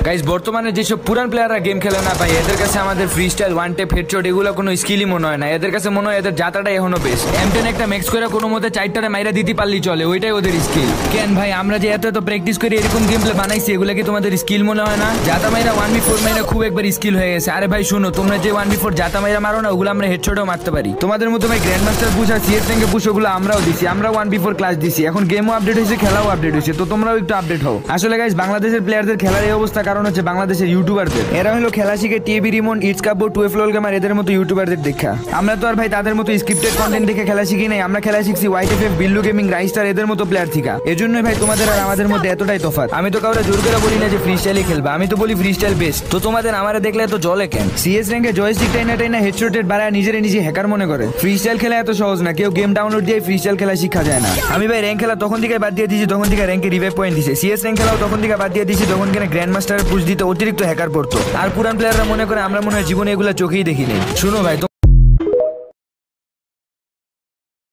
Guys বর্তমানে যেসব পুরান প্লেয়াররা গেম খেলে না ভাই, এদের কাছে আমাদের free style one tap headshot এগুলো কোনো স্কিলই মনে হয় না। এদের কাছে মনে হয় এদের জাতাটা এখনো বেস্ট। M10 একটা ম্যাক্স করে কোনো মতে চারটারে মাইরা দিতে পারলেই চলে, ওইটাই ওদের স্কিল। কেন ভাই আমরা যে এত এত প্র্যাকটিস করে এরকম গেম প্লে বানাইছি, এগুলো কি তোমাদের স্কিল মনে হয় না? জাতা মাইরা 1v4 মাইরা খুব একবার স্কিল হয়ে গেছে। আরে ভাই শুনো, তোমরা যে 1v4 জাতা মাইরা মারো না, ওগুলো আমরা হেডশটও মারতে পারি। তোমাদের মতো ভাই গ্র্যান্ড মাস্টার পুশ আর সিএস র্যাঙ্কে পুশ ওগুলো আমরাও দিছি, আমরা 1v4 ক্লাস দিছি। এখন গেমও আপডেট হয়েছে, খেলাও আপডেট হয়েছে, তো তোমরাও একটু আপডেট হও। আসলে গাইস বাংলাদেশের প্লেয়ারদের খেলার এই অবস্থা কারণ হচ্ছে বাংলাদেশের ইউটিউবারদের। এরা হলো খেলা শিখে TV Rimon, it's Kabbo, 12 lol gamer এদের মতো ইউটিউবারদের দেখা। আমরা তো আর ভাই তাদের মতো স্ক্রিপ্টেড কন্টেন্ট দেখে খেলা শিখি নাই, আমরা খেলা শিখছি YTF, বিল্লু গেমিং, রাইস্টার এদের মতো প্লেয়ার থেকে। এজন্যই ভাই তোমাদের আর আমাদের মধ্যে এতটাই তফাৎ। আমি তো কাউরে জোর করে বলি না যে ফ্রি স্টাইলই খেলবা, আমি তো বলি ফ্রি স্টাইল বেস্ট। তো তোমাদের আমারে দেখলে এত জলে কেন? সিএস র্যাঙ্কে জয়স্টিক টাইনা টাইনা হেডশটেড বাড়ায় নিজে হ্যাকার মনে করে। ফ্রি স্টাইল খেলা এত সহজ না, কেউ গেম ডাউনলোড দিয়ে ফ্রি স্টাইল খেলা শিখা যায় না। আমি ভাই র্যাঙ্ক খেলা তখন থেকে বাদ দিয়ে দিয়েছি তখন থেকে র্যাঙ্কে রিভাইভ পয়েন্ট দিছে। সিএস র্যাঙ্ক খেলাও তখন থেকে বাদ দিয়ে দিয়েছি তখন কিনা গ্র্যান্ড মাস্টারের পুশ দিতে অতিরিক্ত হ্যাকার পড়তো। আর পুরান প্লেয়াররা মনে করে আমরা মনে হয় জীবনে এগুলো চোখেই দেখি নেই। শুনো ভাই